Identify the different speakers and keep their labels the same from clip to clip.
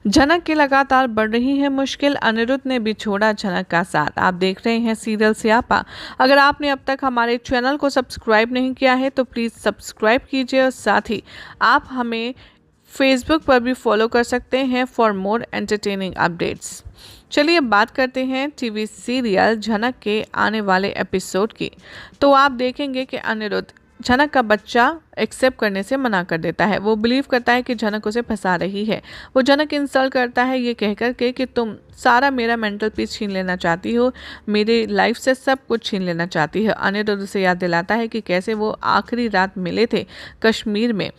Speaker 1: झनक की लगातार बढ़ रही है मुश्किल, अनिरुद्ध ने भी छोड़ा झनक का साथ। आप देख रहे हैं सीरियल स्यापा। अगर आपने अब तक हमारे चैनल को सब्सक्राइब नहीं किया है तो प्लीज़ सब्सक्राइब कीजिए और साथ ही आप हमें फेसबुक पर भी फॉलो कर सकते हैं फॉर मोर एंटरटेनिंग अपडेट्स। चलिए अब बात करते हैं टीवी सीरियल झनक के आने वाले एपिसोड की। तो आप देखेंगे कि अनिरुद्ध झनक का बच्चा एक्सेप्ट करने से मना कर देता है। वो बिलीव करता है कि झनक उसे फंसा रही है। वो झनक इंसल्ट करता है ये कहकर के कि तुम सारा मेरा मेंटल पीस छीन लेना चाहती हो, मेरी लाइफ से सब कुछ छीन लेना चाहती है। अनिरुद्ध उसे याद दिलाता है कि कैसे वो आखिरी रात मिले थे कश्मीर में।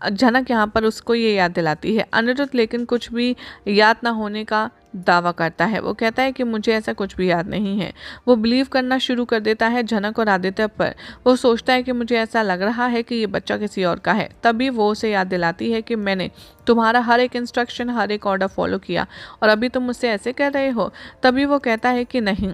Speaker 1: झनक यहाँ पर उसको ये याद दिलाती है। अनिरुद्ध लेकिन कुछ भी याद ना होने का दावा करता है। वो कहता है कि मुझे ऐसा कुछ भी याद नहीं है। वो बिलीव करना शुरू कर देता है झनक और आदित्य पर। वो सोचता है कि मुझे ऐसा लग रहा है कि ये बच्चा किसी और का है। तभी वो उसे याद दिलाती है कि मैंने तुम्हारा हर एक इंस्ट्रक्शन, हर एक ऑर्डर फॉलो किया और अभी तुम मुझसे ऐसे कर रहे हो। तभी वो कहता है कि नहीं,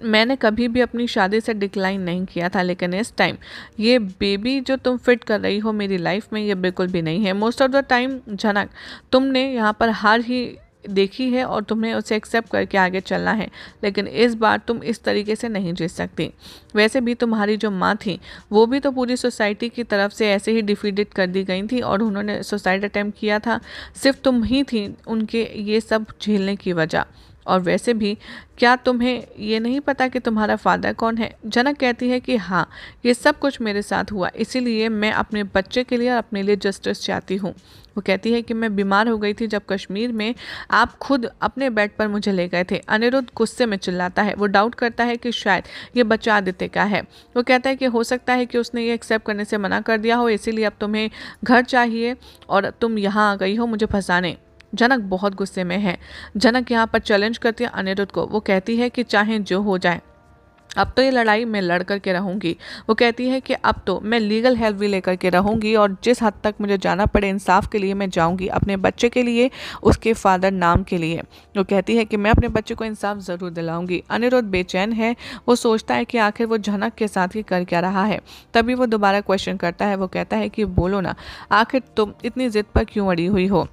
Speaker 1: मैंने कभी भी अपनी शादी से डिक्लाइन नहीं किया था, लेकिन इस टाइम ये बेबी जो तुम फिट कर रही हो मेरी लाइफ में, ये बिल्कुल भी नहीं है। मोस्ट ऑफ द टाइम झनक, तुमने यहाँ पर हार ही देखी है और तुम्हें उसे एक्सेप्ट करके आगे चलना है, लेकिन इस बार तुम इस तरीके से नहीं जी सकती। वैसे भी तुम्हारी जो माँ थी वो भी तो पूरी सोसाइटी की तरफ से ऐसे ही डिफीटेड कर दी गई थी और उन्होंने सुसाइड अटेम्प्ट किया था। सिर्फ तुम ही थी उनके ये सब झेलने की वजह। और वैसे भी क्या तुम्हें ये नहीं पता कि तुम्हारा फादर कौन है? झनक कहती है कि हाँ, ये सब कुछ मेरे साथ हुआ, इसीलिए मैं अपने बच्चे के लिए और अपने लिए जस्टिस चाहती हूँ। वो कहती है कि मैं बीमार हो गई थी जब कश्मीर में आप खुद अपने बेड पर मुझे ले गए थे। अनिरुद्ध गुस्से में चिल्लाता है। वो डाउट करता है कि शायद ये बच्चा आदित्य का है। वो कहता है कि हो सकता है कि उसने ये एक्सेप्ट करने से मना कर दिया हो, इसीलिए अब तुम्हें घर चाहिए और तुम यहाँ आ गई हो मुझे फंसाने। झनक बहुत गुस्से में है। झनक यहाँ पर चैलेंज करती है अनिरुद्ध को। वो कहती है कि चाहे जो हो जाए, अब तो ये लड़ाई मैं लड़ कर के रहूँगी। वो कहती है कि अब तो मैं लीगल हेल्प भी लेकर के रहूँगी और जिस हद तक मुझे जाना पड़े इंसाफ के लिए मैं जाऊँगी, अपने बच्चे के लिए, उसके फादर नाम के लिए। वो कहती है कि मैं अपने बच्चे को इंसाफ ज़रूर दिलाऊंगी। अनिरुद्ध बेचैन है। वो सोचता है कि आखिर वो झनक के साथ ही कर क्या रहा है। तभी वो दोबारा क्वेश्चन करता है। वो कहता है कि बोलो ना, आखिर तुम इतनी ज़िद पर क्यों अड़ी हुई हो?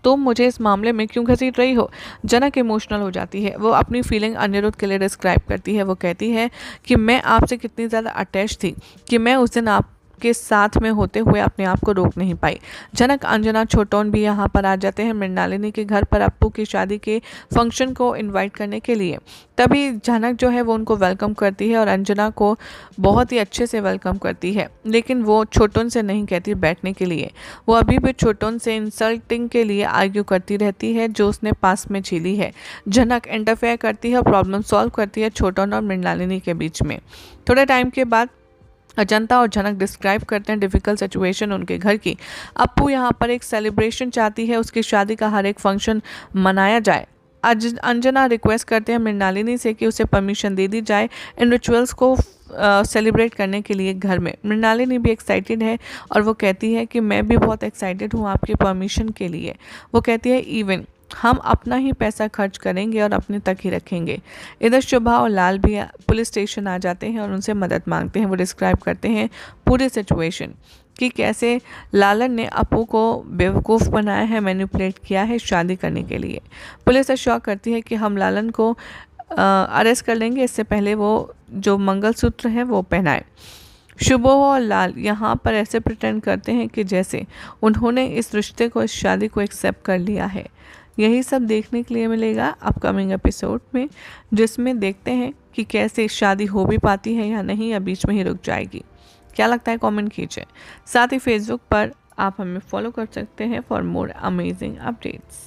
Speaker 1: तुम मुझे इस मामले में क्यों घसीट रही हो? झनक इमोशनल हो जाती है। वो अपनी फीलिंग अनिरुद्ध के लिए डिस्क्राइब करती है। वो कहती है कि मैं आपसे कितनी ज़्यादा अटैच थी कि मैं उस दिन आपके साथ में होते हुए अपने आप को रोक नहीं पाई। झनक, अंजना, छोटोन भी यहाँ पर आ जाते हैं मृणालिनी के घर पर अप्पू की शादी के फंक्शन को इनवाइट करने के लिए। तभी झनक जो है वो उनको वेलकम करती है और अंजना को बहुत ही अच्छे से वेलकम करती है, लेकिन वो छोटोन से नहीं कहती बैठने के लिए। वो अभी भी छोटोन से इंसल्टिंग के लिए आर्ग्यू करती रहती है जो उसने पास में झेली है। झनक इंटरफेयर करती है और प्रॉब्लम सॉल्व करती है छोटोन और मृणालिनी के बीच में। थोड़े टाइम के बाद अजंता और झनक डिस्क्राइब करते हैं डिफ़िकल्ट सिचुएशन उनके घर की। अप्पू यहाँ पर एक सेलिब्रेशन चाहती है, उसकी शादी का हर एक फंक्शन मनाया जाए। अंजना रिक्वेस्ट करते हैं मृणालिनी से कि उसे परमिशन दे दी जाए इन रिचुअल्स को सेलिब्रेट करने के लिए घर में। मृणालिनी भी एक्साइटेड है और वो कहती है कि मैं भी बहुत एक्साइटेड हूँ आपकी परमिशन के लिए। वो कहती है इवन हम अपना ही पैसा खर्च करेंगे और अपने तक ही रखेंगे। इधर शुभा और लाल भी पुलिस स्टेशन आ जाते हैं और उनसे मदद मांगते हैं। वो डिस्क्राइब करते हैं पूरी सिचुएशन कि कैसे लालन ने अप्पू को बेवकूफ़ बनाया है, मैनिपुलेट किया है शादी करने के लिए। पुलिस अश्योर करती है कि हम लालन को अरेस्ट कर लेंगे, इससे पहले वो जो मंगलसूत्र है वो पहनाए। शुभो और लाल यहाँ पर ऐसे प्रिटेंड करते हैं कि जैसे उन्होंने इस रिश्ते को, इस शादी को एक्सेप्ट कर लिया है। यही सब देखने के लिए मिलेगा अपकमिंग एपिसोड में, जिसमें देखते हैं कि कैसे शादी हो भी पाती है या नहीं, या बीच में ही रुक जाएगी। क्या लगता है कमेंट कीजिए। साथ ही फेसबुक पर आप हमें फॉलो कर सकते हैं फॉर मोर अमेजिंग अपडेट्स।